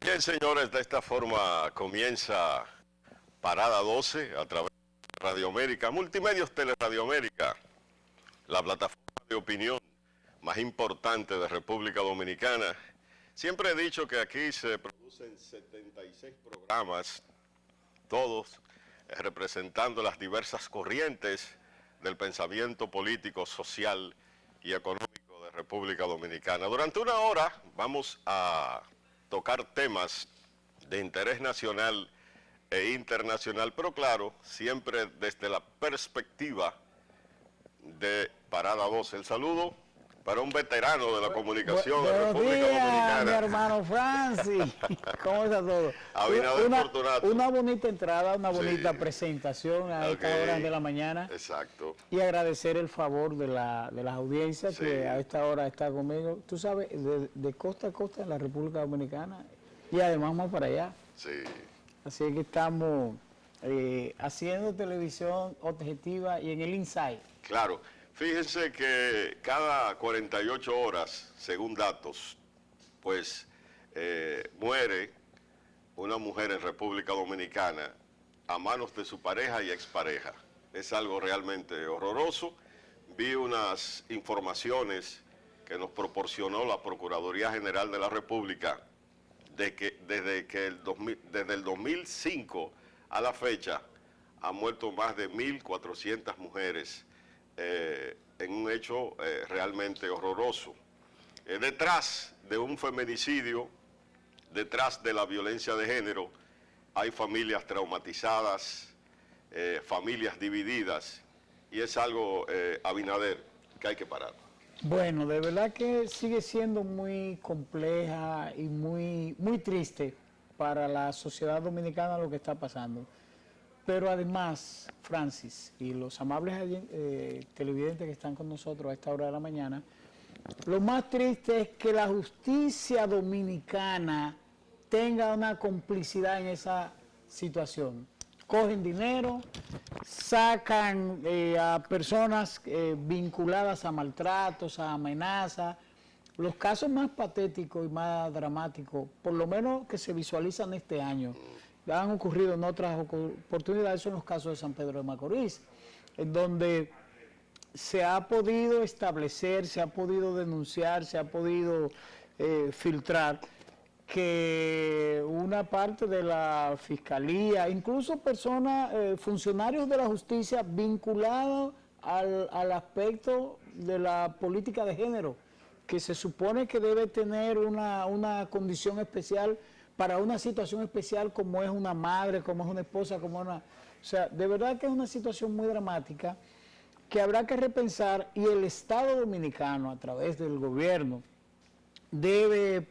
Bien, señores, de esta forma comienza Parada 12 a través de Radio América, Multimedios Teleradio América, la plataforma de opinión más importante de República Dominicana. Siempre he dicho que aquí se producen 76 programas, todos representando las diversas corrientes del pensamiento político, social y económico de República Dominicana. Durante una hora vamos a tocar temas de interés nacional e internacional, pero claro, siempre desde la perspectiva de Parada 12. El saludo para un veterano de la comunicación de República Dominicana. Mi hermano Francis, ¿cómo está todo? Abinader Fortunato. Una bonita entrada, una bonita presentación a estas horas de la mañana. Exacto. Y agradecer el favor de las audiencias que a esta hora está conmigo. Tú sabes, de costa a costa en la República Dominicana y además más para allá. Sí. Así que estamos haciendo televisión objetiva y en el Inside. Claro. Fíjense que cada 48 horas, según datos, pues muere una mujer en República Dominicana a manos de su pareja y expareja. Es algo realmente horroroso. Vi unas informaciones que nos proporcionó la Procuraduría General de la República de que desde el 2005 a la fecha han muerto más de 1.400 mujeres en un hecho realmente horroroso. Detrás de un feminicidio, detrás de la violencia de género, hay familias traumatizadas, familias divididas, y es algo, Abinader, que hay que parar. Bueno, de verdad que sigue siendo muy compleja y muy triste para la sociedad dominicana lo que está pasando. Pero además, Francis, y los amables televidentes que están con nosotros a esta hora de la mañana, lo más triste es que la justicia dominicana tenga una complicidad en esa situación. Cogen dinero, sacan a personas vinculadas a maltratos, a amenazas. Los casos más patéticos y más dramáticos, por lo menos que se visualizan este año, han ocurrido en otras oportunidades, son los casos de San Pedro de Macorís, en donde se ha podido establecer, se ha podido denunciar, se ha podido filtrar que una parte de la fiscalía, incluso personas, funcionarios de la justicia vinculados al aspecto de la política de género, que se supone que debe tener una condición especial para una situación especial como es una madre, como es una esposa, como una... O sea, de verdad que es una situación muy dramática que habrá que repensar, y el Estado Dominicano, a través del gobierno, debe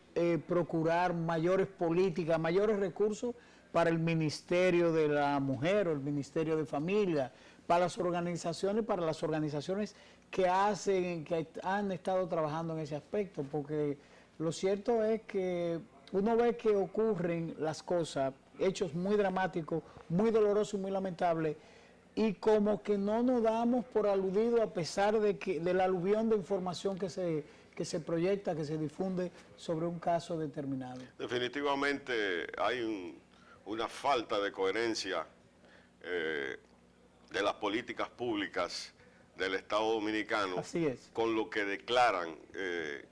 procurar mayores políticas, mayores recursos para el Ministerio de la Mujer o el Ministerio de Familia, para las organizaciones que han estado trabajando en ese aspecto, porque lo cierto es que uno ve que ocurren las cosas, hechos muy dramáticos, muy dolorosos y muy lamentables, y como que no nos damos por aludido a pesar del aluvión de información que se proyecta, que se difunde sobre un caso determinado. Definitivamente hay una falta de coherencia de las políticas públicas del Estado Dominicano. Así es. Con lo que declaran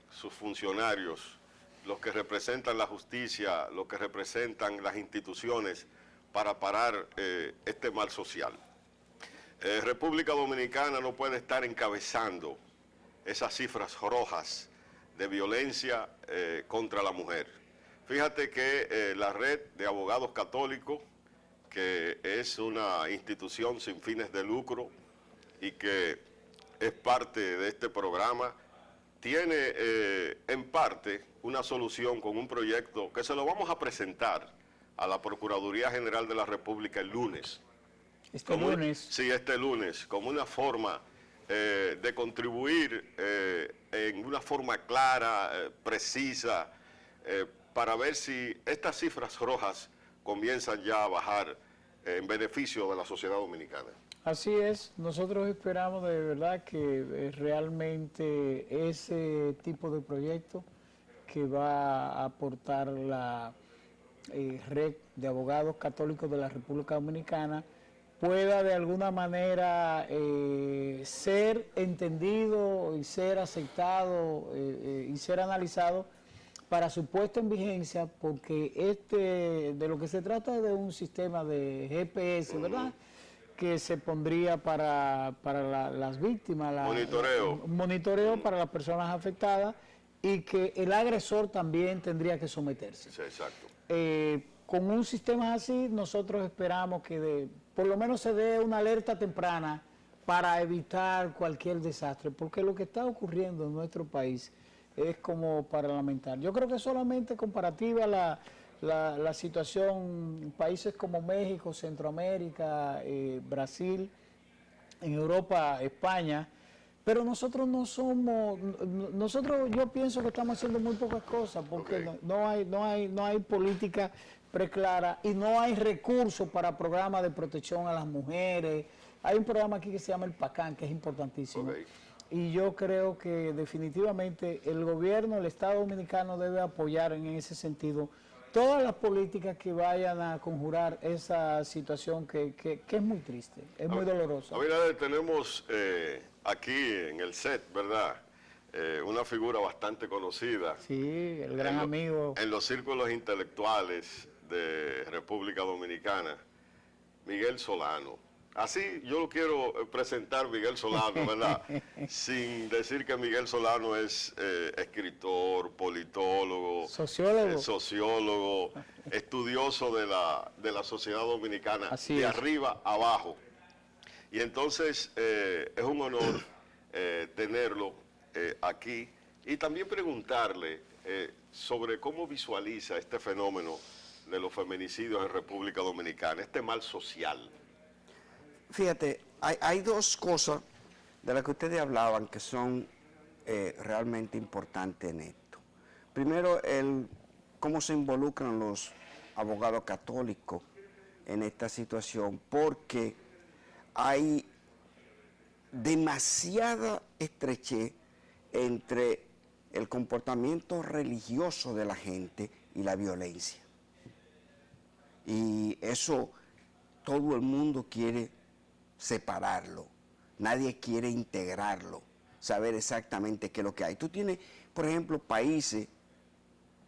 sus funcionarios, los que representan la justicia, los que representan las instituciones para parar este mal social. República Dominicana no puede estar encabezando esas cifras rojas de violencia contra la mujer. Fíjate que la Red de Abogados Católicos, que es una institución sin fines de lucro y que es parte de este programa, tiene en parte una solución con un proyecto que se lo vamos a presentar a la Procuraduría General de la República el lunes. ¿Este lunes? Sí, este lunes, como una forma de contribuir en una forma clara, precisa, para ver si estas cifras rojas comienzan ya a bajar en beneficio de la sociedad dominicana. Así es, nosotros esperamos de verdad que realmente ese tipo de proyecto que va a aportar la Red de Abogados Católicos de la República Dominicana pueda de alguna manera ser entendido y ser aceptado y ser analizado para su puesta en vigencia, porque de lo que se trata es de un sistema de GPS, ¿verdad?, que se pondría para las víctimas, un monitoreo para las personas afectadas, y que el agresor también tendría que someterse. Sí, exacto. Con un sistema así, nosotros esperamos que por lo menos se dé una alerta temprana para evitar cualquier desastre, porque lo que está ocurriendo en nuestro país es como para lamentar. Yo creo que solamente comparativa la situación en países como México, Centroamérica, Brasil, en Europa, España, pero nosotros no somos, yo pienso que estamos haciendo muy pocas cosas, porque no hay política preclara y no hay recursos para programas de protección a las mujeres. Hay un programa aquí que se llama el PACAN, que es importantísimo. Y yo creo que definitivamente el gobierno, el Estado Dominicano debe apoyar en ese sentido todas las políticas que vayan a conjurar esa situación que es muy triste, es muy dolorosa. Abinader, tenemos aquí en el set, ¿verdad?, una figura bastante conocida. Sí, el gran amigo. En los círculos intelectuales de República Dominicana, Miguel Solano. Así yo lo quiero presentar, Miguel Solano, ¿verdad? Sin decir que Miguel Solano es escritor, politólogo, sociólogo, estudioso de la sociedad dominicana, así de es. Arriba abajo. Y entonces es un honor tenerlo aquí y también preguntarle sobre cómo visualiza este fenómeno de los feminicidios en República Dominicana, este mal social. Fíjate, hay dos cosas de las que ustedes hablaban que son realmente importantes en esto. Primero, cómo se involucran los abogados católicos en esta situación, porque hay demasiada estrechez entre el comportamiento religioso de la gente y la violencia. Y eso todo el mundo quiere separarlo, nadie quiere integrarlo, saber exactamente qué es lo que hay. Tú tienes, por ejemplo, países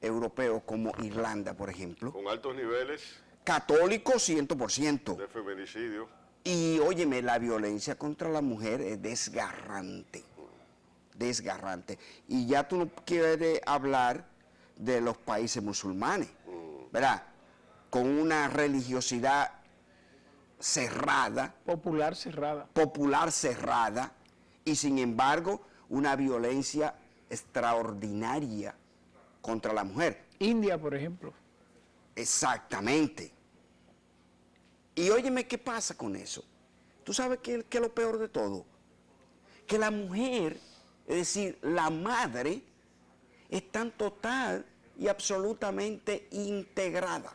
europeos como Irlanda, por ejemplo. Con altos niveles. Católicos 100%. De feminicidio. Y óyeme, la violencia contra la mujer es desgarrante, desgarrante. Y ya tú no quieres hablar de los países musulmanes, ¿verdad? Con una religiosidad cerrada. Popular cerrada, y sin embargo una violencia extraordinaria contra la mujer. India, por ejemplo. Exactamente. Y óyeme, ¿qué pasa con eso? ¿Tú sabes qué es lo peor de todo? Que la mujer, es decir, la madre, es tan total y absolutamente integrada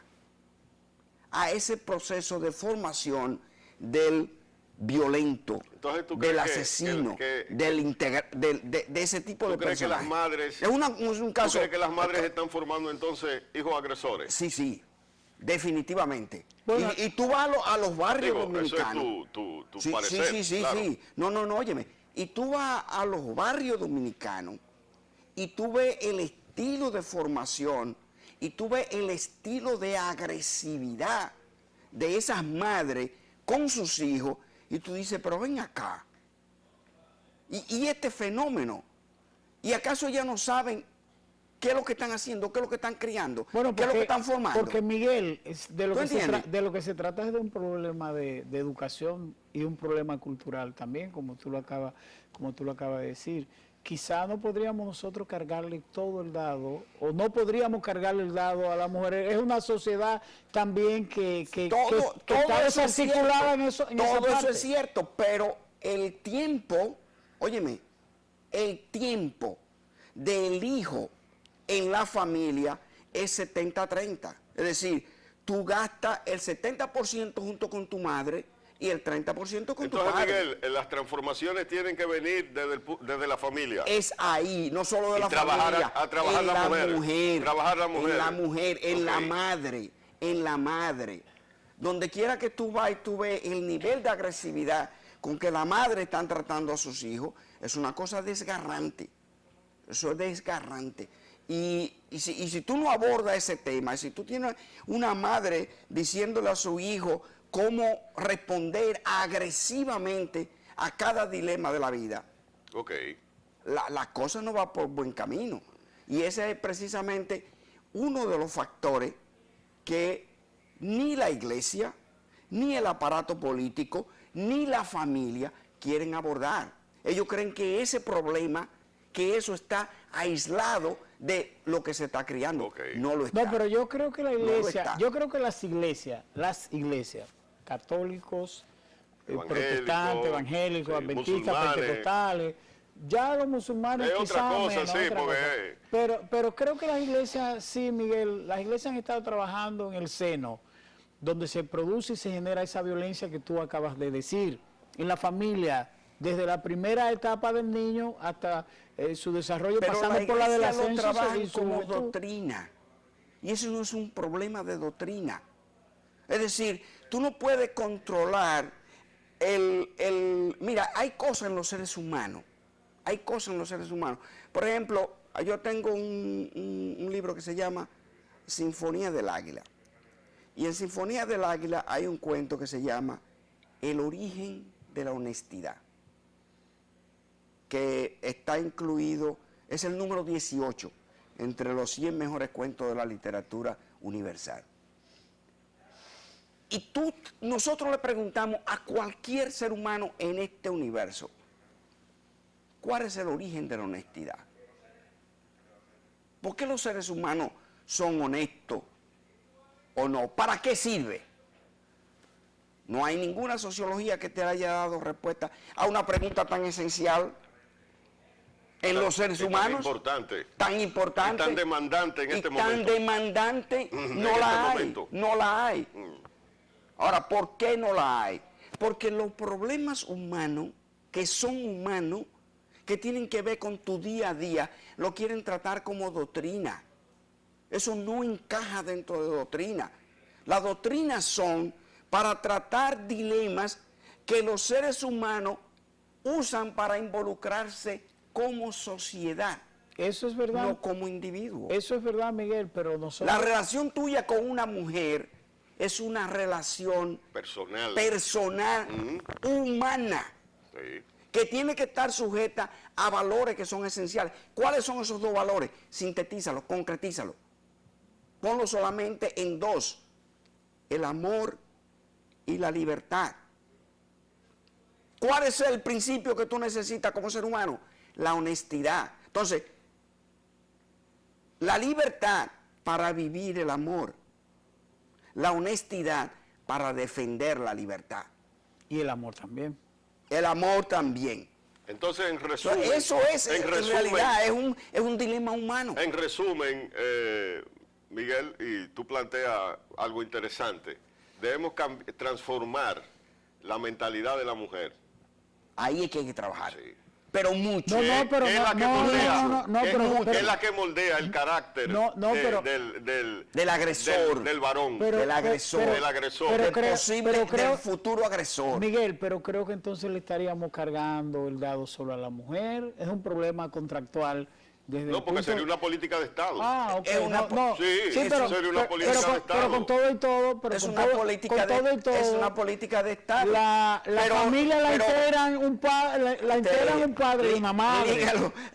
a ese proceso de formación del violento, entonces, del asesino, de ese tipo de personajes. ¿Tú crees que las madres, un caso, ¿tú crees que las madres están formando entonces hijos agresores? Sí, sí, definitivamente. Bueno, y tú vas a los barrios dominicanos. Eso es tu sí, parecer. Sí, claro. Sí. No, óyeme. Y tú vas a los barrios dominicanos y tú ves el estilo de formación y tú ves el estilo de agresividad de esas madres con sus hijos, y tú dices, pero ven acá. Y este fenómeno, ¿y acaso ya no saben qué es lo que están haciendo, qué es lo que están criando, bueno, qué es lo que están formando? Porque Miguel, de lo que se trata es de un problema de educación y un problema cultural también, como tú lo acabas de decir. Quizá no podríamos nosotros cargarle todo el dado, o no podríamos cargarle el dado a las mujeres. Es una sociedad también que está desarticulada en esa parte. Todo eso es cierto, pero el tiempo, óyeme, el tiempo del hijo en la familia es 70-30. Es decir, tú gastas el 70% junto con tu madre y el 30% con tu Entonces, padre. Miguel, las transformaciones tienen que venir desde la familia. Es ahí, no solo de Y la trabajar familia, a trabajar en la la mujer. mujer, Trabajar la mujer. en la mujer, en Ok. la madre, en la madre. Donde quiera que tú vas y tú ves el nivel de agresividad con que la madre están tratando a sus hijos, es una cosa desgarrante. Eso es desgarrante. Y si tú no abordas ese tema, si tú tienes una madre diciéndole a su hijo cómo responder agresivamente a cada dilema de la vida, Ok. la cosa no va por buen camino. Y ese es precisamente uno de los factores que ni la iglesia, ni el aparato político, ni la familia quieren abordar. Ellos creen que ese problema, que eso está aislado de lo que se está criando. Ok. No lo está. No, pero yo creo que la No lo iglesia, está. yo creo que las iglesias, católicos, protestantes, evangélicos, sí, adventistas, musulmanes. pentecostales, ya los musulmanes Es otra quizás cosa, menos, sí, otra porque- cosa. Pero creo que las iglesias, sí, Miguel, las iglesias han estado trabajando en el seno, donde se produce y se genera esa violencia que tú acabas de decir, en la familia, desde la primera etapa del niño hasta su desarrollo, Pero pasando la por la de la iglesia lo trabajan y su como juventud. doctrina. Y eso no es un problema de doctrina. Es decir, tú no puedes controlar Mira, hay cosas en los seres humanos. Hay cosas en los seres humanos. Por ejemplo, yo tengo un libro que se llama Sinfonía del Águila. Y en Sinfonía del Águila hay un cuento que se llama El origen de la honestidad, que está incluido, es el número 18 entre los 100 mejores cuentos de la literatura universal. Y nosotros le preguntamos a cualquier ser humano en este universo, ¿cuál es el origen de la honestidad? ¿Por qué los seres humanos son honestos o no? ¿Para qué sirve? No hay ninguna sociología que te haya dado respuesta a una pregunta tan esencial en los seres humanos. Tan importante. Y tan demandante en este momento. Tan demandante, no la hay. No la hay. Ahora, ¿por qué no la hay? Porque los problemas humanos, que son humanos, que tienen que ver con tu día a día, lo quieren tratar como doctrina. Eso no encaja dentro de doctrina. Las doctrinas son para tratar dilemas que los seres humanos usan para involucrarse como sociedad. Eso es verdad. No como individuo. Eso es verdad, Miguel, pero nosotros... La relación tuya con una mujer es una relación personal, humana, sí, que tiene que estar sujeta a valores que son esenciales. ¿Cuáles son esos dos valores? Sintetízalos, concretízalos. Ponlo solamente en dos: el amor y la libertad. ¿Cuál es el principio que tú necesitas como ser humano? La honestidad. Entonces, la libertad para vivir el amor, la honestidad para defender la libertad. Y el amor también. El amor también. Entonces, en resumen... Eso es, en realidad, es un dilema humano. En resumen, Miguel, y tú planteas algo interesante. Debemos transformar la mentalidad de la mujer. Ahí es que hay que trabajar. Sí. Pero mucho. No, no, pero es no, la que no, moldea, no, no, pero- es la que moldea el carácter Del agresor. del varón, del agresor. del agresor. pero del creo- posible, pero creo- del futuro agresor. Miguel, pero creo que entonces le estaríamos cargando el dado solo a la mujer. Es un problema contractual desde No, el porque punto- sería una política de Estado. Ah, ok, Es una no, sí, eso sería una política de pero Estado. con todo y todo, pero Es con una todo, política con todo y todo, es una política de Estado. la Pero- familia la pero- integran la integran un padre y una madre.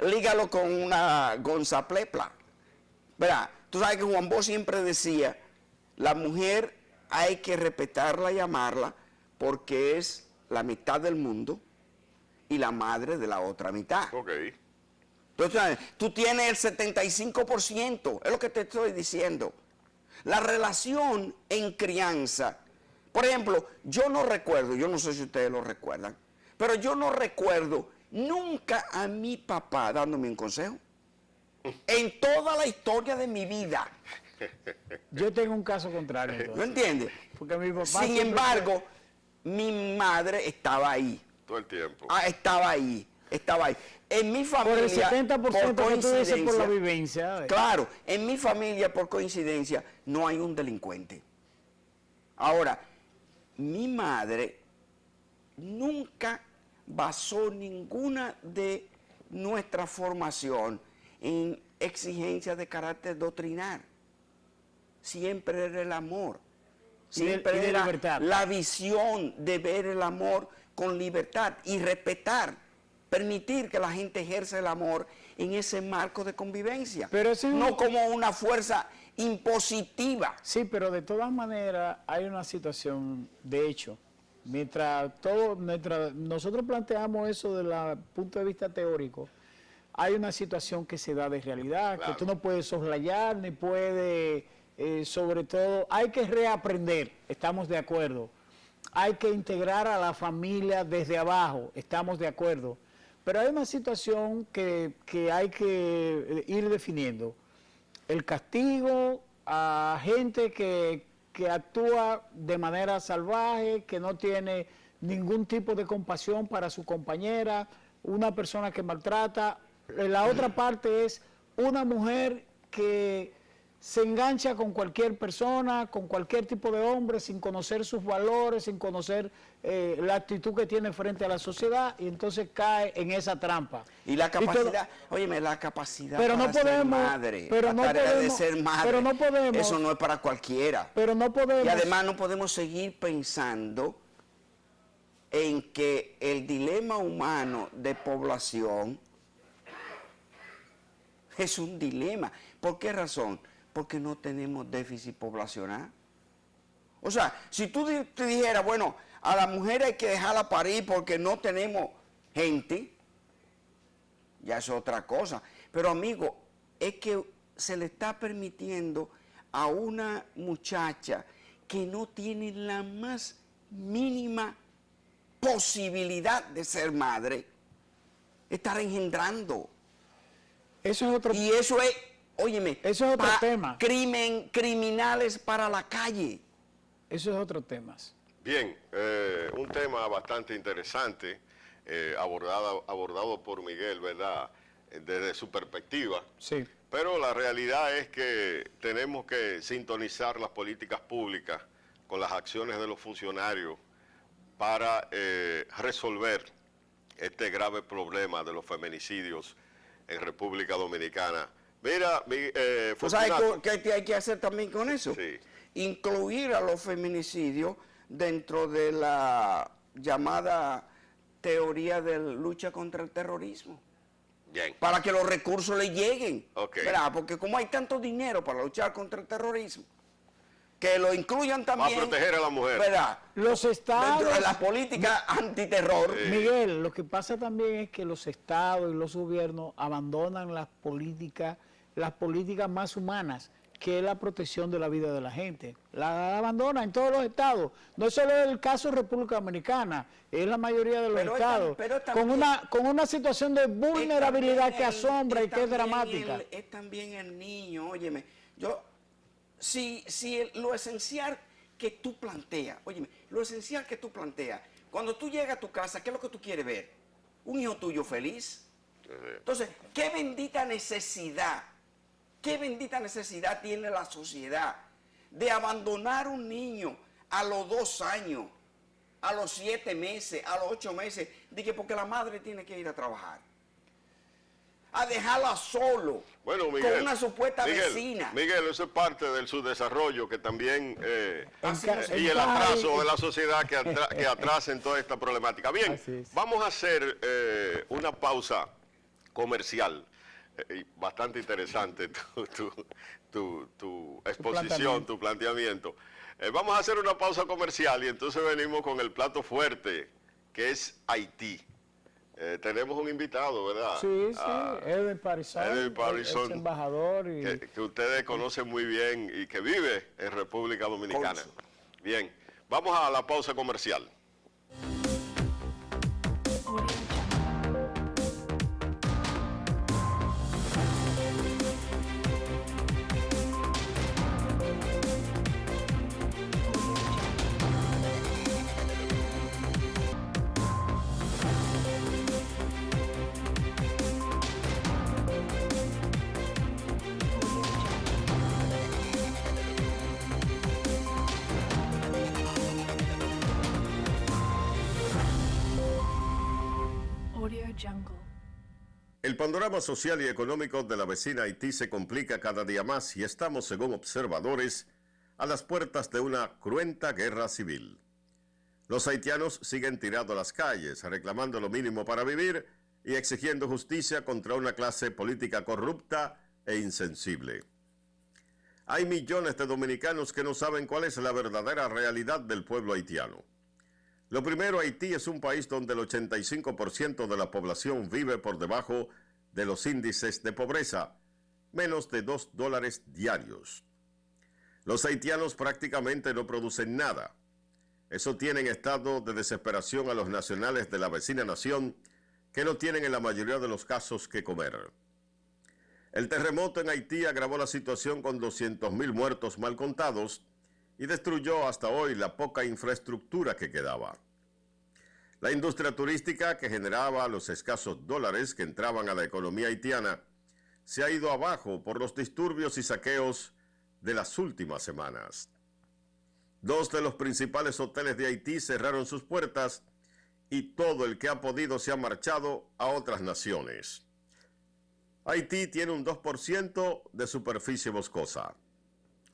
Lígalo con una gonzaplepla. Verá, tú sabes que Juan Bosch siempre decía, la mujer hay que respetarla y amarla porque es la mitad del mundo y la madre de la otra mitad. Ok. Entonces, tú tienes el 75%, es lo que te estoy diciendo. La relación en crianza, por ejemplo, yo no recuerdo, yo no sé si ustedes lo recuerdan, pero yo no recuerdo nunca a mi papá dándome un consejo. En toda la historia de mi vida. Yo tengo un caso contrario. ¿No entonces, entiendes? porque mi papá Sin siempre embargo, mi madre estaba ahí. Todo el tiempo. Estaba ahí. En mi familia, Por el 70% que tú dices por la vivencia. Claro, en mi familia, por coincidencia, no hay un delincuente. Ahora, mi madre nunca basó ninguna de nuestra formación en exigencias de carácter doctrinal. Siempre era el amor. Siempre y de era libertad. la visión de ver el amor con libertad y respetar, permitir que la gente ejerza el amor en ese marco de convivencia. Pero ese es no como una fuerza impositiva. Sí, pero de todas maneras hay una situación, de hecho, mientras nosotros planteamos eso desde el punto de vista teórico, hay una situación que se da de realidad, Claro. que tú no puedes soslayar, ni puedes, sobre todo, hay que reaprender, estamos de acuerdo. Hay que integrar a la familia desde abajo, estamos de acuerdo. Pero hay una situación que hay que ir definiendo. El castigo a gente que actúa de manera salvaje, que no tiene ningún tipo de compasión para su compañera, una persona que maltrata. La otra parte es una mujer que se engancha con cualquier persona, con cualquier tipo de hombre, sin conocer sus valores, sin conocer la actitud que tiene frente a la sociedad, y entonces cae en esa trampa. Y la capacidad, óyeme, la capacidad pero para no podemos, ser madre, pero la no tarea de podemos, ser madre, pero no podemos, eso no es para cualquiera. pero no podemos, Y además no podemos seguir pensando en que el dilema humano de población es un dilema. ¿Por qué razón? Porque no tenemos déficit poblacional. O sea, si tú te dijeras, bueno, a la mujer hay que dejarla parir porque no tenemos gente, ya es otra cosa. Pero amigo, es que se le está permitiendo a una muchacha que no tiene la más mínima posibilidad de ser madre, estar engendrando. eso es otro, Y eso es, óyeme, Eso es otro tema. Criminales para la calle. eso es otro tema. Bien, un tema bastante interesante, abordado por Miguel, ¿verdad? Desde su perspectiva. Sí. Pero la realidad es que tenemos que sintonizar las políticas públicas con las acciones de los funcionarios para resolver este grave problema de los feminicidios en República Dominicana. Mira, ¿Tú sabes Fortunato, qué hay que hacer también con eso? Sí. Incluir a los feminicidios dentro de la llamada teoría de lucha contra el terrorismo, bien, para que los recursos le lleguen. Ok. ¿Verdad? Porque como hay tanto dinero para luchar contra el terrorismo, que lo incluyan para también, proteger a la mujer. ¿verdad? Los estados, Dentro de la política antiterror. Miguel, lo que pasa también es que los estados y los gobiernos abandonan las políticas más humanas, que es la protección de la vida de la gente. La abandonan en todos los estados. No es solo el caso de República Dominicana, es la mayoría de los estados. Con una situación de vulnerabilidad que asombra y que es dramática. Es también el niño, óyeme. Si lo esencial que tú planteas, óyeme, lo esencial que tú planteas, cuando tú llegas a tu casa, ¿qué es lo que tú quieres ver? Un hijo tuyo feliz. Entonces, qué bendita necesidad tiene la sociedad de abandonar un niño a los 2 años, a los 7 meses, a los 8 meses, de que porque la madre tiene que ir a trabajar. A dejarla solo, Bueno, Miguel, con una supuesta vecina. Miguel, eso es parte del subdesarrollo que también y el Encaja atraso ahí. de la sociedad que atrasa en toda esta problemática. Bien, Así es. vamos a hacer una pausa comercial. Bastante interesante tu exposición, tu planteamiento. Vamos a hacer una pausa comercial y entonces venimos con el plato fuerte, que es Haití. Tenemos un invitado, ¿verdad? Sí, Edwin Parisson, Edwin Parisson, ex embajador. que ustedes conocen muy bien y que vive en República Dominicana. Cónsul. Bien, vamos a la pausa comercial. El panorama social y económico de la vecina Haití se complica cada día más y estamos, según observadores, a las puertas de una cruenta guerra civil. Los haitianos siguen tirando a las calles, reclamando lo mínimo para vivir y exigiendo justicia contra una clase política corrupta e insensible. Hay millones de dominicanos que no saben cuál es la verdadera realidad del pueblo haitiano. Lo primero, Haití es un país donde el 85% de la población vive por debajo de los índices de pobreza, menos de $2 diarios. Los haitianos prácticamente no producen nada. Eso tiene en estado de desesperación a los nacionales de la vecina nación, que no tienen en la mayoría de los casos que comer. El terremoto en Haití agravó la situación con 200.000 muertos mal contados y destruyó hasta hoy la poca infraestructura que quedaba. La industria turística, que generaba los escasos dólares que entraban a la economía haitiana, se ha ido abajo por los disturbios y saqueos de las últimas semanas. 2 de los principales hoteles de Haití cerraron sus puertas y todo el que ha podido se ha marchado a otras naciones. Haití tiene un 2% de superficie boscosa.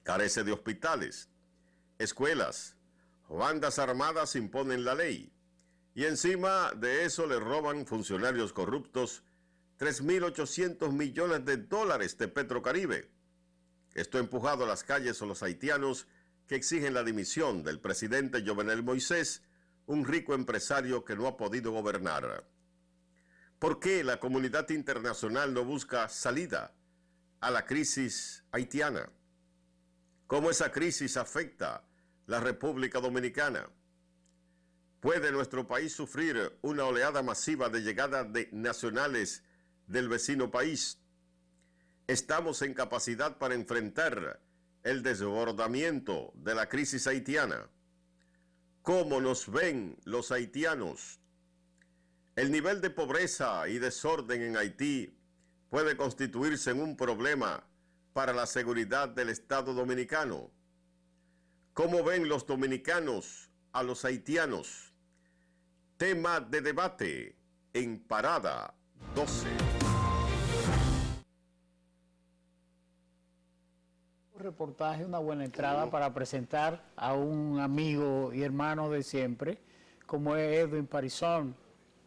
Carece de hospitales, escuelas, bandas armadas imponen la ley. Y encima de eso le roban funcionarios corruptos 3.800 millones de dólares de Petrocaribe. Esto ha empujado a las calles a los haitianos que exigen la dimisión del presidente Jovenel Moisés, un rico empresario que no ha podido gobernar. ¿Por qué la comunidad internacional no busca salida a la crisis haitiana? ¿Cómo esa crisis afecta la República Dominicana? ¿Puede nuestro país sufrir una oleada masiva de llegada de nacionales del vecino país? ¿Estamos en capacidad para enfrentar el desbordamiento de la crisis haitiana? ¿Cómo nos ven los haitianos? El nivel de pobreza y desorden en Haití puede constituirse en un problema para la seguridad del Estado dominicano. ¿Cómo ven los dominicanos a los haitianos? Tema de debate en Parada 12. Un reportaje, una buena entrada para presentar a un amigo y hermano de siempre, como es Edwin Parizón.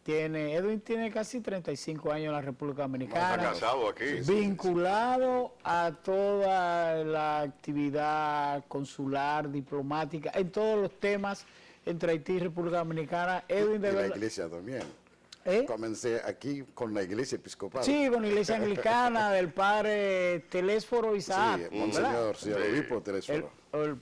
Edwin tiene casi 35 años en la República Dominicana. Está casado aquí. Vinculado a toda la actividad consular, diplomática, en todos los temas entre Haití y República Dominicana. Edwin, de verdad. La iglesia también. ¿Eh? Comencé aquí con la iglesia episcopal. Sí, con la iglesia anglicana del padre Telésforo Isaac. Sí, monseñor, sí, el obispo Telésforo.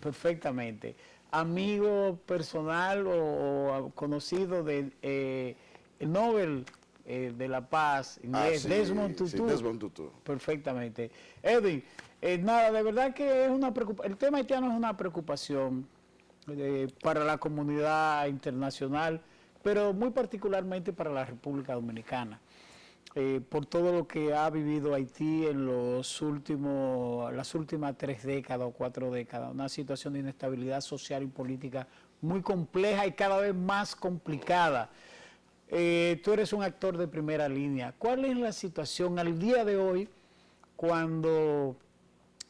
Perfectamente. Amigo personal o conocido de el Nobel de la Paz, inglés, sí, Desmond Tutu. Sí, Desmond Tutu. Perfectamente. Edwin, nada, de verdad que es una preocupación. El tema haitiano es una preocupación para la comunidad internacional, pero muy particularmente para la República Dominicana, por todo lo que ha vivido Haití en las últimas 3 décadas o 4 décadas, una situación de inestabilidad social y política muy compleja y cada vez más complicada. Tú eres un actor de primera línea. ¿Cuál es la situación al día de hoy cuando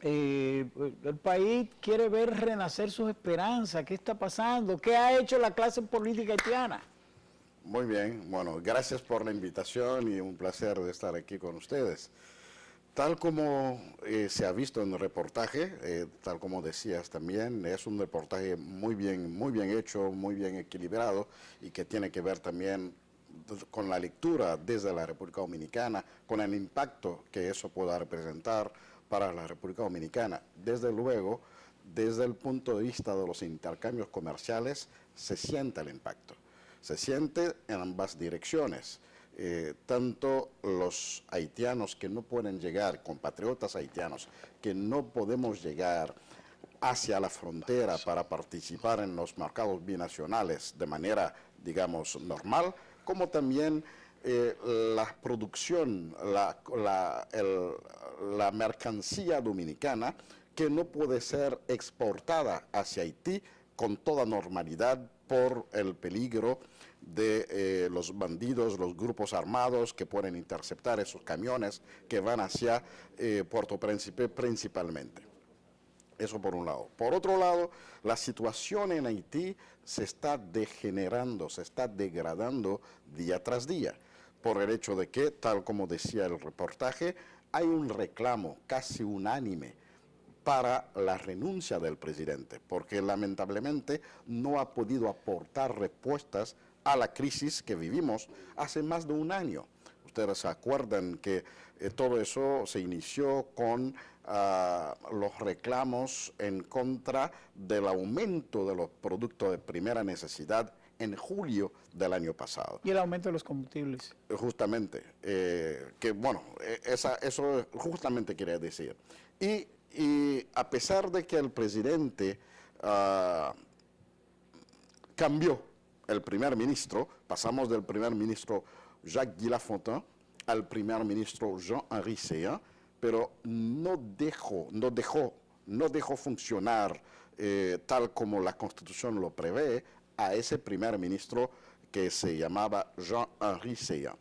el país quiere ver renacer sus esperanzas? ¿Qué está pasando? ¿Qué ha hecho la clase política haitiana? Muy bien, bueno, gracias por la invitación y un placer de estar aquí con ustedes. Tal como se ha visto en el reportaje, tal como decías también, es un reportaje muy bien hecho, muy bien equilibrado y que tiene que ver también con la lectura desde la República Dominicana, con el impacto que eso pueda representar para la República Dominicana. Desde luego, desde el punto de vista de los intercambios comerciales, se siente el impacto. Se siente en ambas direcciones. Tanto los haitianos que no pueden llegar, compatriotas haitianos, que no podemos llegar hacia la frontera para participar en los mercados binacionales de manera, digamos, normal, como también la producción, la mercancía dominicana que no puede ser exportada hacia Haití con toda normalidad por el peligro de los bandidos, los grupos armados que pueden interceptar esos camiones que van hacia Puerto Príncipe principalmente. Eso por un lado. Por otro lado, la situación en Haití se está degenerando, se está degradando día tras día, por el hecho de que, tal como decía el reportaje, hay un reclamo casi unánime para la renuncia del presidente, porque lamentablemente no ha podido aportar respuestas a la crisis que vivimos hace más de un año. Ustedes se acuerdan que todo eso se inició con los reclamos en contra del aumento de los productos de primera necesidad en julio del año pasado. Y el aumento de los combustibles. Justamente, que bueno, eso justamente quería decir. Y a pesar de que el presidente cambió el primer ministro, pasamos del primer ministro Jacques Guy Lafontaine al primer ministro Jean-Henri Séan, pero no dejó funcionar tal como la Constitución lo prevé a ese primer ministro que se llamaba Jean-Henri Séan.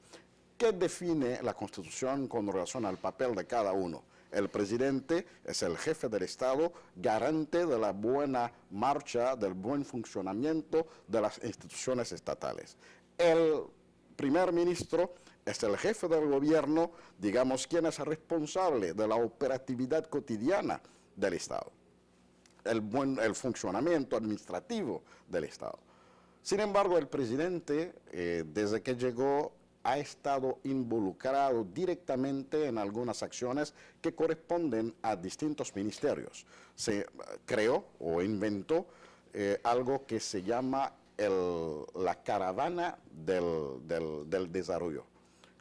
¿Qué define la Constitución con relación al papel de cada uno? El presidente es el jefe del Estado, garante de la buena marcha, del buen funcionamiento de las instituciones estatales. El primer ministro es el jefe del gobierno, digamos, quien es responsable de la operatividad cotidiana del Estado, el funcionamiento administrativo del Estado. Sin embargo, el presidente, desde que llegó, ha estado involucrado directamente en algunas acciones que corresponden a distintos ministerios. Se creó o inventó algo que se llama la caravana del desarrollo.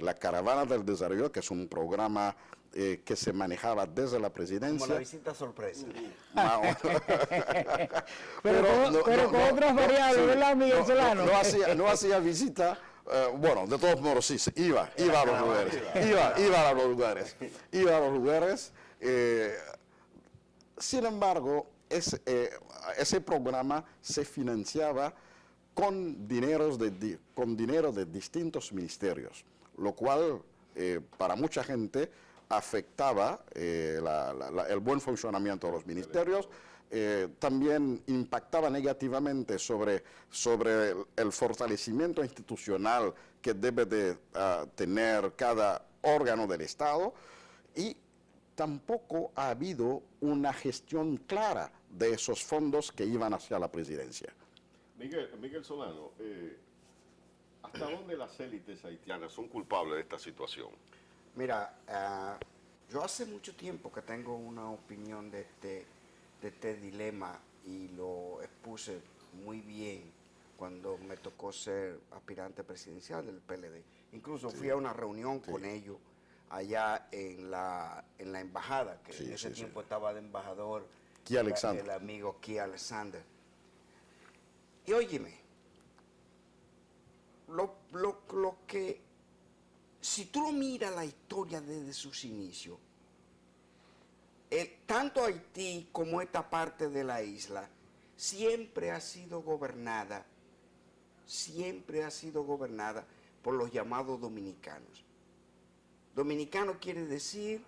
La caravana del desarrollo, que es un programa que se manejaba desde la presidencia. Como la visita sorpresa. pero con otras variables, ¿verdad, Miguel Solano? No hacía visita. Bueno, de todos modos sí, iba a los lugares, iba a los lugares. Sin embargo, ese programa se financiaba con dinero de distintos ministerios, lo cual para mucha gente afectaba el buen funcionamiento de los ministerios. También impactaba negativamente sobre el fortalecimiento institucional que debe de tener cada órgano del Estado, y tampoco ha habido una gestión clara de esos fondos que iban hacia la presidencia. Miguel Solano, ¿hasta dónde las élites haitianas son culpables de esta situación? Mira, yo hace mucho tiempo que tengo una opinión de este dilema, y lo expuse muy bien cuando me tocó ser aspirante presidencial del PLD. Incluso fui a una reunión con ellos allá en la embajada, que en ese tiempo estaba de embajador el amigo Key Alexander. Y óyeme, lo que, si tú lo miras la historia desde sus inicios, tanto Haití como esta parte de la isla siempre ha sido gobernada por los llamados dominicanos. Dominicano quiere decir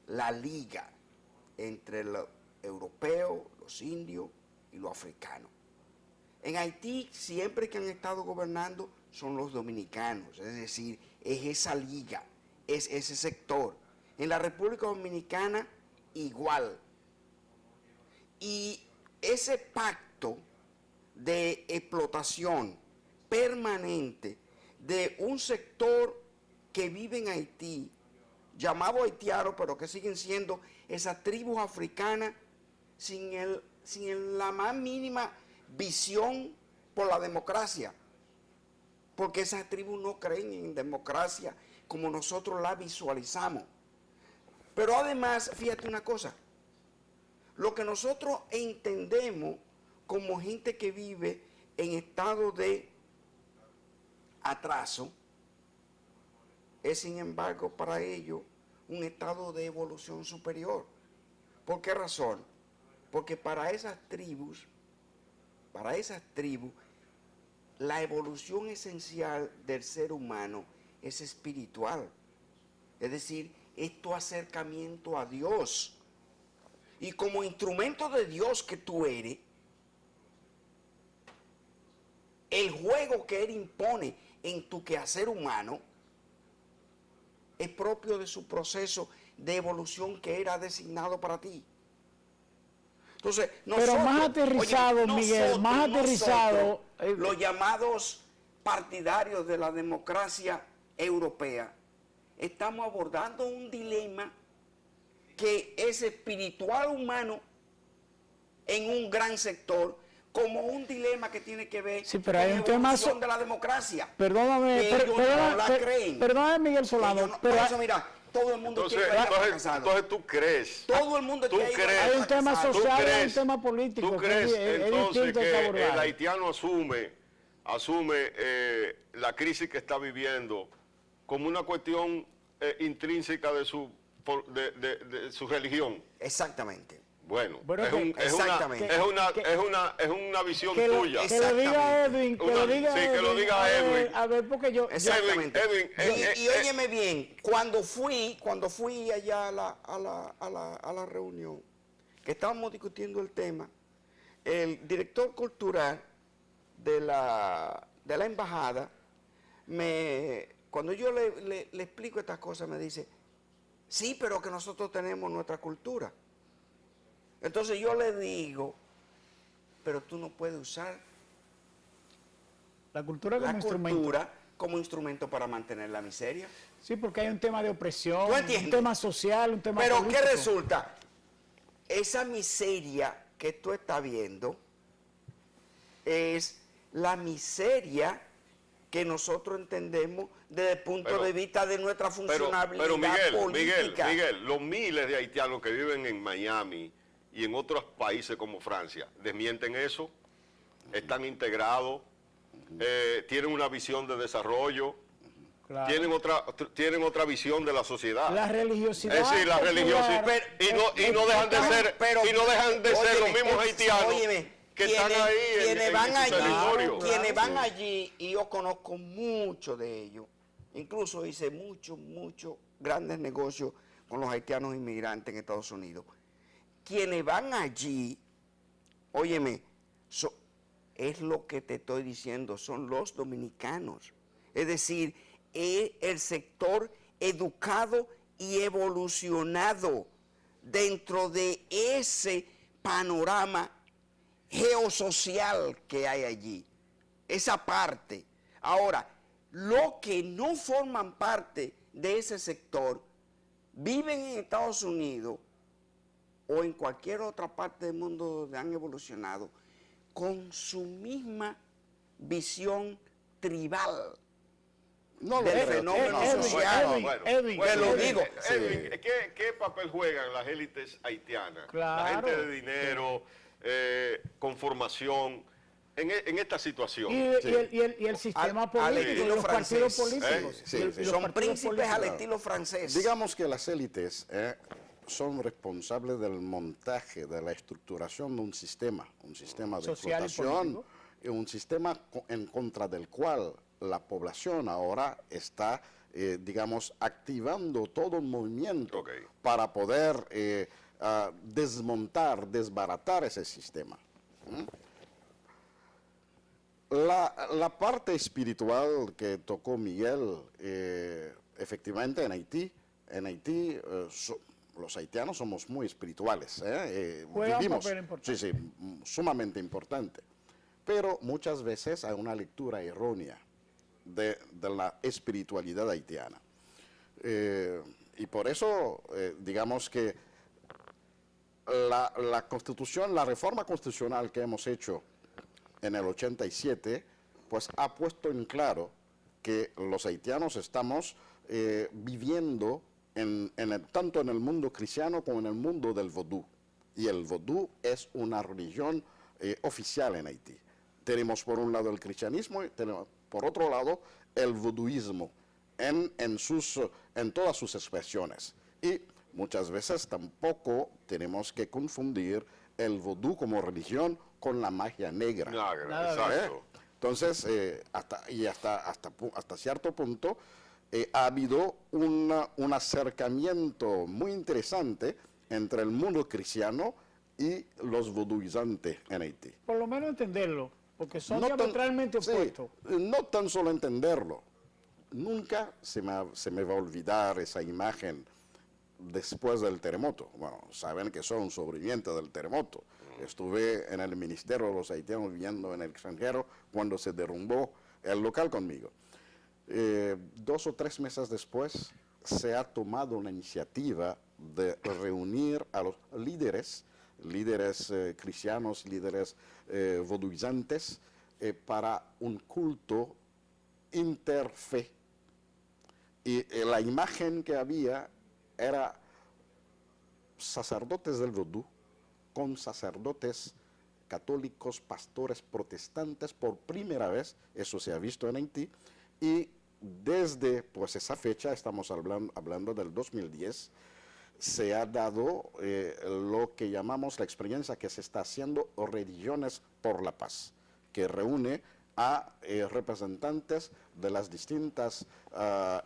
la liga entre los europeos, los indios y los africanos. En Haití siempre que han estado gobernando son los dominicanos, es decir, es esa liga, es ese sector. En la República Dominicana igual. Y ese pacto de explotación permanente de un sector que vive en Haití, llamado haitiano, pero que siguen siendo esas tribus africanas sin la más mínima visión por la democracia, porque esas tribus no creen en democracia como nosotros la visualizamos. Pero además, fíjate una cosa, lo que nosotros entendemos como gente que vive en estado de atraso, es sin embargo para ellos un estado de evolución superior. ¿Por qué razón? Porque para esas tribus, la evolución esencial del ser humano es espiritual. Es decir, es tu acercamiento a Dios. Y como instrumento de Dios que tú eres, el juego que Él impone en tu quehacer humano es propio de su proceso de evolución que Él ha designado para ti. Entonces, nosotros, pero más aterrizado, oye, Miguel, más aterrizado. los llamados partidarios de la democracia europea, estamos abordando un dilema que es espiritual humano en un gran sector, como un dilema que tiene que ver Sí, pero con hay la un tema evolución de la democracia. Perdóname, Que ellos no la creen. perdóname, Miguel Solano, Ellos no- pero por eso, mira, todo el mundo Entonces, quiere ir a entonces, fracasado. entonces tú crees. Todo el mundo tú quiere ir a crees- hay un tema fracasado. ¿Tú social y hay un crees- tema político. ¿Tú que crees es entonces distinto que ese el abordaje. haitiano asume la crisis que está viviendo como una cuestión intrínseca de su religión? Exactamente. Bueno, Bueno, exactamente. es una visión Que lo tuya. diga Edwin, que lo diga Sí, que lo diga a ver, Edwin. a ver, porque yo... Exactamente. Edwin, y óyeme bien, cuando fui allá a la reunión, que estábamos discutiendo el tema, el director cultural de la embajada, cuando yo le explico estas cosas, me dice, sí, pero que nosotros tenemos nuestra cultura. Entonces yo le digo, pero tú no puedes usar La cultura como la instrumento. cultura como instrumento para mantener la miseria. Sí, porque hay un tema de opresión, ¿Tú un entiendes? tema social, un tema Pero político. ¿qué resulta? Esa miseria que tú estás viendo es la miseria que nosotros entendemos desde el punto Pero- de vista de nuestra funcionabilidad Pero política. Miguel, los miles de haitianos que viven en Miami y en otros países como Francia, desmienten eso, están integrados, tienen una visión de desarrollo, Claro. tienen otra visión de la sociedad. La religiosidad. Es decir, la popular religiosidad. Y no dejan de ser, pero- y no dejan de ser los óyeme, mismos haitianos óyeme, que están ahí quienes en van su allí, territorio. quienes van allí, y yo conozco mucho de ellos, incluso hice muchos grandes negocios con los haitianos inmigrantes en Estados Unidos. Quienes van allí, óyeme, es lo que te estoy diciendo, son los dominicanos. Es decir, es el sector educado y evolucionado dentro de ese panorama geosocial que hay allí. Esa parte. Ahora, los que no forman parte de ese sector viven en Estados Unidos o en cualquier otra parte del mundo donde han evolucionado con su misma visión tribal No lo del creo. fenómeno Edwin, social. Edwin, te lo digo. Edwin, ¿qué papel juegan las élites haitianas? Claro. La gente de dinero, con formación, en esta situación. Y el sistema Al político, estilo los partidos francés. políticos. Sí, y sí. los Son partidos príncipes al políticos. estilo francés. Digamos que las élites son responsables del montaje, de la estructuración de un sistema de Social y explotación, político. y un sistema en contra del cual la población ahora está, digamos, activando todo un movimiento Ok. para poder desbaratar ese sistema. La parte espiritual que tocó Miguel, efectivamente en Haití los haitianos somos muy espirituales. Juega un papel importante. Sí, sumamente importante. Pero muchas veces hay una lectura errónea de la espiritualidad haitiana. Y por eso, digamos que la constitución, la reforma constitucional que hemos hecho en el 87, pues ha puesto en claro que los haitianos estamos viviendo tanto en el mundo cristiano como en el mundo del vodú. Y el vodú es una religión oficial en Haití. Tenemos por un lado el cristianismo y tenemos por otro lado el voduismo en todas sus expresiones. Y muchas veces tampoco tenemos que confundir el vodú como religión con la magia negra. Exacto. Entonces, hasta cierto punto ha habido un acercamiento muy interesante entre el mundo cristiano y los voduizantes en Haití. Por lo menos entenderlo, porque son No tan- diametralmente sí, opuestos. no tan solo entenderlo. Nunca se me va a olvidar esa imagen después del terremoto. Bueno, saben que soy un sobreviviente del terremoto. Estuve en el Ministerio de los Haitianos viviendo en el extranjero cuando se derrumbó el local conmigo. 2 o 3 meses después se ha tomado una iniciativa de reunir a los líderes cristianos, líderes voduizantes, para un culto interfe. Y la imagen que había era sacerdotes del vodú con sacerdotes católicos, pastores protestantes, por primera vez, eso se ha visto en Haití, y desde pues esa fecha, estamos hablando del 2010, se ha dado lo que llamamos la experiencia que se está haciendo Religiones por la Paz, que reúne a representantes de las distintas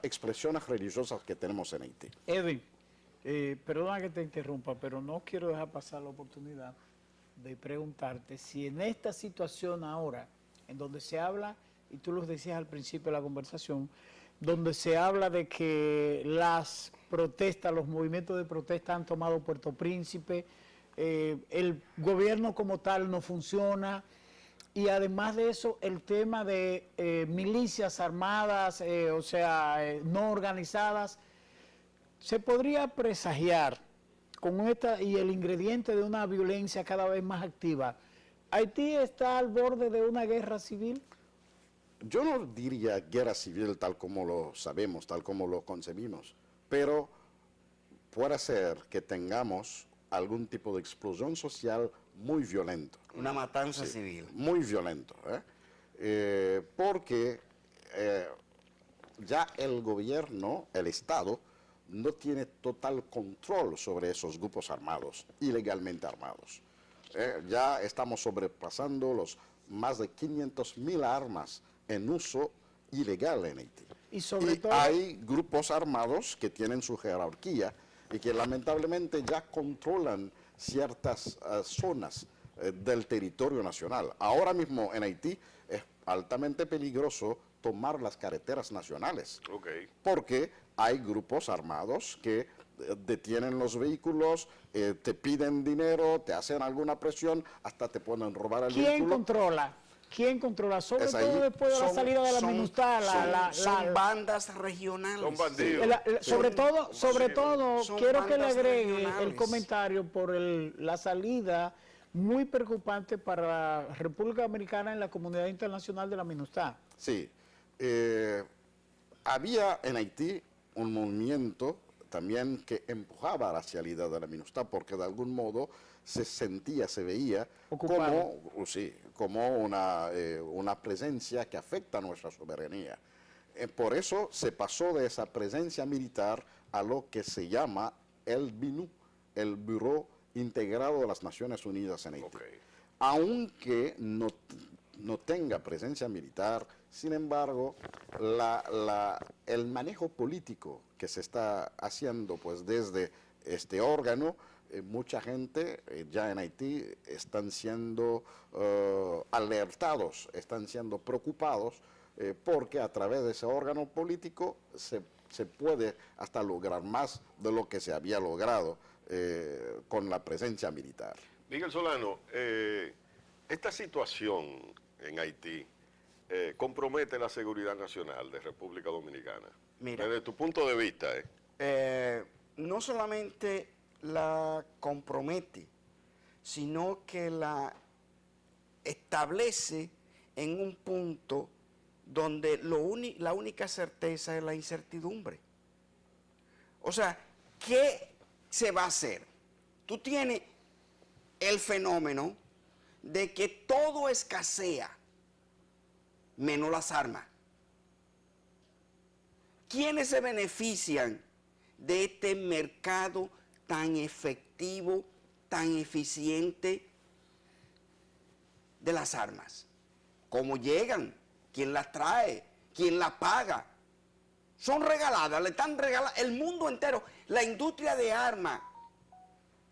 expresiones religiosas que tenemos en Haití. Edwin, perdona que te interrumpa, pero no quiero dejar pasar la oportunidad de preguntarte si en esta situación ahora, en donde se habla, y tú lo decías al principio de la conversación, donde se habla de que las protestas, los movimientos de protesta han tomado Puerto Príncipe, el gobierno como tal no funciona, y además de eso, el tema de milicias armadas, no organizadas, se podría presagiar con esta y el ingrediente de una violencia cada vez más activa. ¿Haití está al borde de una guerra civil? Yo no diría guerra civil tal como lo sabemos, tal como lo concebimos, pero puede ser que tengamos algún tipo de explosión social muy violento. Una matanza civil. Muy violento, porque ya el gobierno, el Estado, no tiene total control sobre esos grupos armados, ilegalmente armados. Ya estamos sobrepasando los más de 500.000 armas en uso ilegal en Haití. Y sobre todo, hay grupos armados que tienen su jerarquía y que lamentablemente ya controlan ciertas zonas del territorio nacional. Ahora mismo en Haití es altamente peligroso tomar las carreteras nacionales, porque hay grupos armados que detienen los vehículos, te piden dinero, te hacen alguna presión, hasta te pueden robar el vehículo. ¿quién controla? ¿Quién controla? Sobre Es todo ahí. después de la salida de la MINUSTAH. Son bandas regionales. Son bandidos. Sobre todo, Son quiero que le bandas agregue regionales. el comentario por la salida muy preocupante para la República Dominicana en la comunidad internacional de la MINUSTAH. Sí. Había en Haití un movimiento también que empujaba a la salida de la MINUSTAH porque de algún modo se sentía, se veía como una presencia que afecta a nuestra soberanía. Por eso se pasó de esa presencia militar a lo que se llama el BINU, el Buró Integrado de las Naciones Unidas en Haití. Aunque no tenga presencia militar, sin embargo, el manejo político que se está haciendo pues desde este órgano, mucha gente ya en Haití están siendo alertados, están siendo preocupados porque a través de ese órgano político se puede hasta lograr más de lo que se había logrado con la presencia militar. Miguel Solano, esta situación en Haití compromete la seguridad nacional de República Dominicana. Mira, desde tu punto de vista, no solamente la compromete, sino que la establece en un punto donde la única certeza es la incertidumbre. O sea, ¿qué se va a hacer? Tú tienes el fenómeno de que todo escasea, menos las armas. ¿Quiénes se benefician de este mercado tan efectivo, tan eficiente de las armas? ¿Cómo llegan? ¿Quién las trae? ¿Quién las paga? Son regaladas, le están regalando el mundo entero. La industria de armas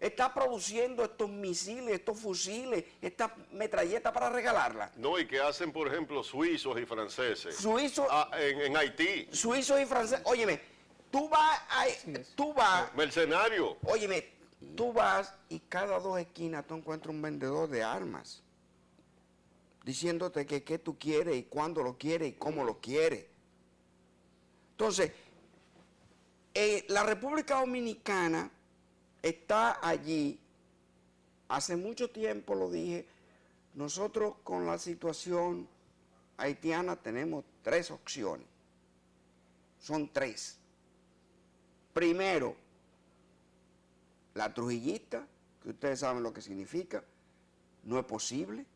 está produciendo estos misiles, estos fusiles, estas metralletas para regalarlas. No, y que hacen, por ejemplo, suizos y franceses. Suizos, En Haití. suizos y franceses. Óyeme, tú vas, Mercenario. óyeme, tú vas y cada 2 esquinas tú encuentras un vendedor de armas diciéndote que qué tú quieres y cuándo lo quieres y cómo lo quieres. Entonces, la República Dominicana está allí, hace mucho tiempo lo dije, nosotros con la situación haitiana tenemos 3 opciones. Son 3. Primero, la trujillista, que ustedes saben lo que significa, no es posible.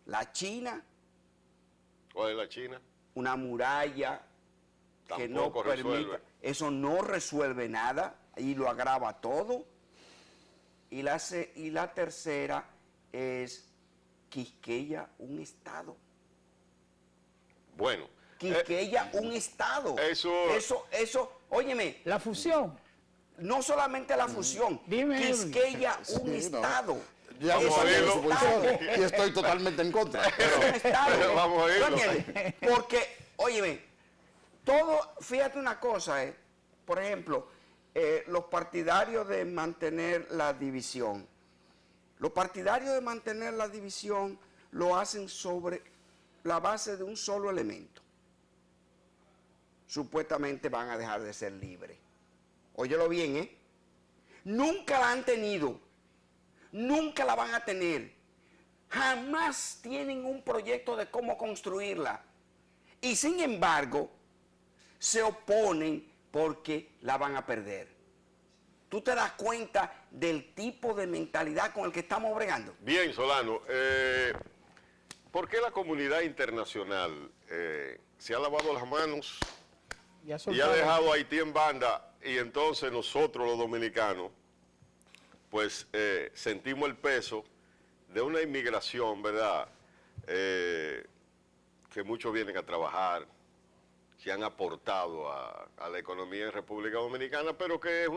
La China, ¿Cuál es la China? una muralla que no Tampoco permita, resuelve. eso no resuelve nada y lo agrava todo. Y la tercera es Quisqueya, un estado. Bueno. Quisqueya, un estado. Eso, óyeme, La fusión. no solamente la fusión, Dime, Quisqueya, un Sí, no. estado. Ya Vamos lo a sabía de verlo. su posición y estoy totalmente en contra. Es un estado. Vamos a ¿Tú verlo. entiendes? Porque, óyeme, todo, fíjate una cosa, por ejemplo, los partidarios de mantener la división. Los partidarios de mantener la división lo hacen sobre la base de un solo elemento. Supuestamente van a dejar de ser libres. Óyelo bien, Nunca la han tenido. Nunca la van a tener. Jamás tienen un proyecto de cómo construirla. Y sin embargo, se oponen porque la van a perder. ¿Tú te das cuenta del tipo de mentalidad con el que estamos bregando? Bien, Solano. ¿Por qué la comunidad internacional se ha lavado las manos Ya y ha soltaron. dejado a Haití en banda, y entonces nosotros los dominicanos pues sentimos el peso de una inmigración, ¿verdad? Que muchos vienen a trabajar, que han aportado a la economía en República Dominicana, pero que es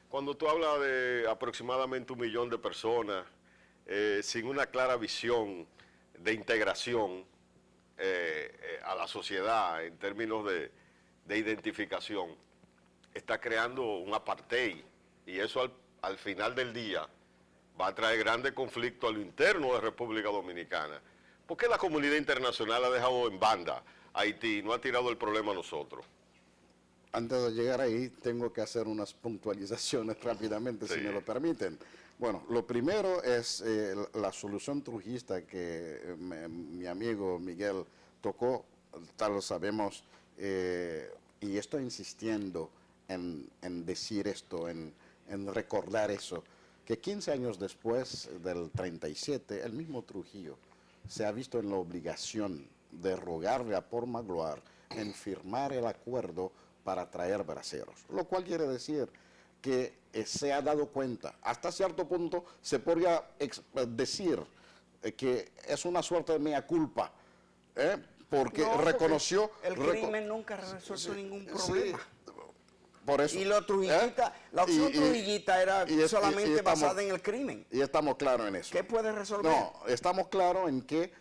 cuando tú hablas de aproximadamente 1 millón de personas, sin una clara visión de integración a la sociedad en términos de identificación, está creando un apartheid, y eso al final del día va a traer grandes conflictos a lo interno de República Dominicana. ¿Por qué la comunidad internacional ha dejado en banda a Haití y no ha tirado el problema a nosotros? Antes de llegar ahí, tengo que hacer unas puntualizaciones rápidamente, Sí. si me lo permiten. Bueno, lo primero es la solución trujista que mi amigo Miguel tocó, tal sabemos, y estoy insistiendo en decir esto, en recordar eso, que 15 años después del 37, el mismo Trujillo se ha visto en la obligación de rogarle a Paul Magloire en firmar el acuerdo para traer braceros, lo cual quiere decir que se ha dado cuenta, hasta cierto punto se podría decir que es una suerte de mea culpa, porque No, porque reconoció... el crimen nunca ha resuelto ningún problema. Por eso, Y lo trujillita, la opción trujillita era solamente estamos- basada en el crimen. Y estamos claros en eso. ¿Qué puede resolver? No, estamos claros en que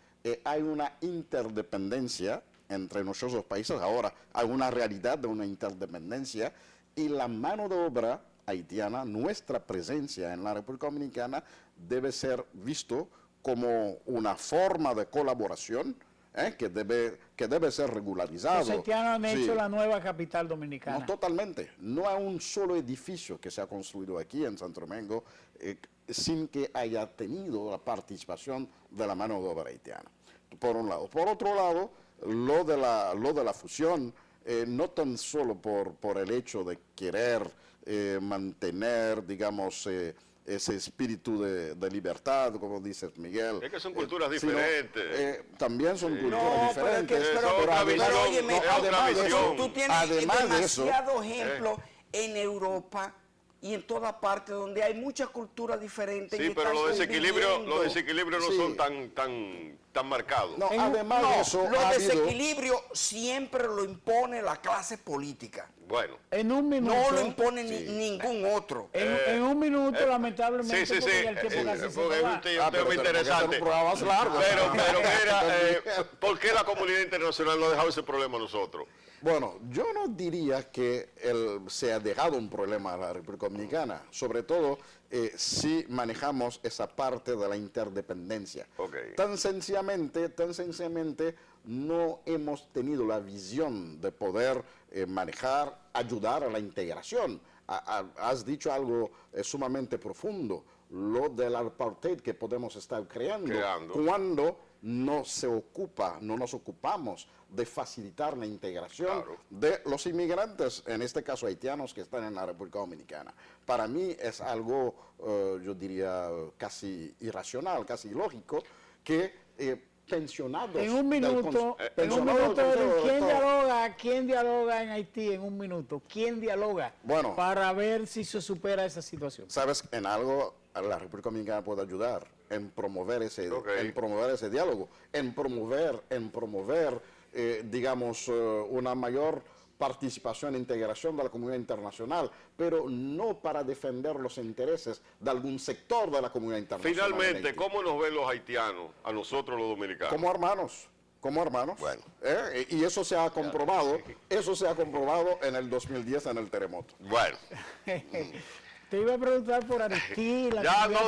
hay una interdependencia entre nuestros dos países. Ahora hay una realidad de una interdependencia y la mano de obra haitiana, nuestra presencia en la República Dominicana debe ser visto como una forma de colaboración que debe ser regularizado. Los haitianos han Sí. hecho la nueva capital dominicana. No, totalmente. No hay un solo edificio que se ha construido aquí en Santo Domingo sin que haya tenido la participación de la mano de obra haitiana. Por un lado. Por otro lado, lo de la fusión, no tan solo por el hecho de querer mantener, digamos, ese espíritu de libertad, como dices Miguel. Es que son culturas sino, diferentes. también son culturas No, pero es que, diferentes. Es otra además- visión, óyeme, es otra además de eso, visión. tú tienes Además de eso, demasiados ejemplos en Europa y en toda parte donde hay mucha cultura diferente. Sí, y pero están conviviendo. los desequilibrios no Sí. son tan marcados. No, En- además No, de eso, los ha habido... desequilibrios siempre lo impone la clase política. Bueno. En un minuto. No lo impone ningún otro. En un minuto, lamentablemente, Sí, sí, sí. porque ya el tiempo casi se Porque nos es va. un tema pero muy tenemos que hacer interesante. un programa más largo. Pero mira, ¿por qué la comunidad internacional no ha dejado ese problema a nosotros? Bueno, yo no diría que se ha dejado un problema a la República Dominicana, sobre todo si manejamos esa parte de la interdependencia. Ok. Tan sencillamente, no hemos tenido la visión de poder manejar, ayudar a la integración. Has dicho algo sumamente profundo, lo del apartheid que podemos estar creando. Cuando no nos ocupamos de facilitar la integración Claro. de los inmigrantes, en este caso haitianos, que están en la República Dominicana. Para mí es algo, yo diría, casi irracional, casi ilógico, que pensionados... En un minuto, ¿quién dialoga en Haití en un minuto? ¿Quién dialoga Bueno. para ver si se supera esa situación? ¿Sabes? En algo la República Dominicana puede ayudar en promover ese, Ok. diálogo, en promover digamos, una mayor participación e integración de la comunidad internacional, pero no para defender los intereses de algún sector de la comunidad internacional. Finalmente, en Haití. ¿cómo nos ven los haitianos, a nosotros los dominicanos? Como hermanos. Bueno. Y eso se ha comprobado, en el 2010 en el terremoto. Bueno, Te iba a preguntar por Aristila. ya no,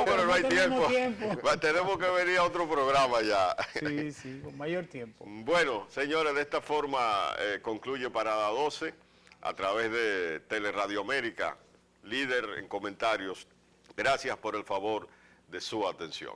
pero no hay tenemos tiempo. Tenemos que venir a otro programa ya. Sí, sí, con mayor tiempo. Bueno, señores, de esta forma concluye Parada 12 a través de Teleradio América, líder en comentarios. Gracias por el favor de su atención.